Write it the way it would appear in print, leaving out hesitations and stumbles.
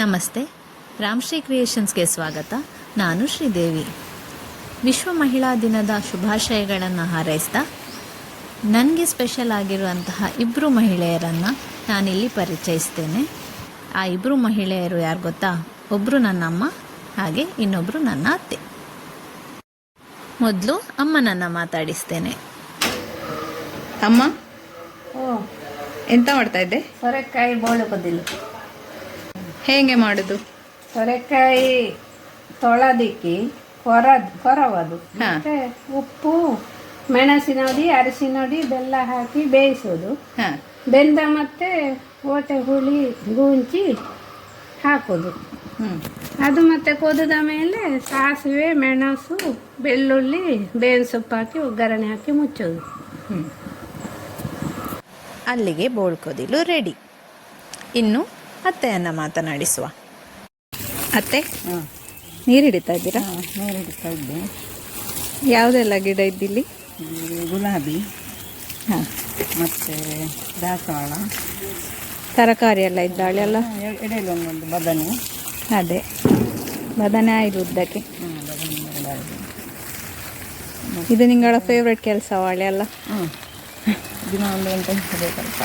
ನಮಸ್ತೆ, ರಾಮ್ಶ್ರೀ ಕ್ರಿಯೇಷನ್ಸ್ಗೆ ಸ್ವಾಗತ. ನಾನು ಶ್ರೀದೇವಿ. ವಿಶ್ವ ಮಹಿಳಾ ದಿನದ ಶುಭಾಶಯಗಳನ್ನು ಹಾರೈಸ್ತಾ ನನಗೆ ಸ್ಪೆಷಲ್ ಆಗಿರುವಂತಹ ಇಬ್ಬರು ಮಹಿಳೆಯರನ್ನು ನಾನಿಲ್ಲಿ ಪರಿಚಯಿಸ್ತೇನೆ. ಆ ಇಬ್ಬರು ಮಹಿಳೆಯರು ಯಾರು ಗೊತ್ತಾ? ಒಬ್ಬರು ನನ್ನ ಅಮ್ಮ, ಹಾಗೆ ಇನ್ನೊಬ್ಬರು ನನ್ನ ಅತ್ತೆ. ಮೊದಲು ಅಮ್ಮನನ್ನು ಮಾತಾಡಿಸ್ತೇನೆ. ಅಮ್ಮ, ಎಂತ ಮಾಡ್ತಾ ಇದ್ದೆ? ಸೊರೆಕಾಯಿ ಬೋಳು ಬದಿಲು. ಹೇಗೆ ಮಾಡೋದು? ಸೊರೆಕಾಯಿ ತೊಳೆದಿಕ್ಕಿ ಕೊರವದು, ಮತ್ತೆ ಉಪ್ಪು, ಮೆಣಸಿನೊಡಿ, ಅರಿಶಿನೊಡಿ, ಬೆಲ್ಲ ಹಾಕಿ ಬೇಯಿಸೋದು. ಬೆಂದ ಮತ್ತೆ ಓಟೆ ಹುಳಿ ಗೂಂಚಿ ಹಾಕೋದು. ಅದು ಮತ್ತೆ ಕೊದದ ಮೇಲೆ ಸಾಸಿವೆ, ಮೆಣಸು, ಬೆಳ್ಳುಳ್ಳಿ, ಬೇವಿನ ಸೊಪ್ಪು ಹಾಕಿ ಒಗ್ಗರಣೆ ಹಾಕಿ ಮುಚ್ಚೋದು. ಅಲ್ಲಿಗೆ ಬೋಳ್ಕೋದಿಲು ರೆಡಿ. ಇನ್ನು ಅತ್ತೆಯನ್ನು ಮಾತನಾಡಿಸುವ. ಅತ್ತೆ, ನೀರು ಹಿಡಿತಾ ಇದ್ದೀರಾ? ನೀರು ಹಿಡಿತಾ ಇದ್ದೆ. ಯಾವುದೆಲ್ಲ ಗಿಡ ಇದ್ದಿಲ್ಲಿ? ಗುಲಾಬಿ, ಮತ್ತು ದಾಸವಾಳ, ತರಕಾರಿ ಎಲ್ಲ ಇದ್ದಾಳೆ ಅಲ್ಲ? ಎಡೆಯಲ್ಲಿ ಒಂದೊಂದು ಬದನೆ. ಅದೇ ಬದನೆ ಆಯ್ದು ಉದ್ದಕ್ಕೆ. ಇದು ನಿಂಗಳ ಫೇವ್ರೆಟ್ ಕೆಲಸ ವಾಳೆ ಅಲ್ಲ? ದಿನ ಒಂದು ಗಂಟೆ ಬೇಕಲ್ಪ.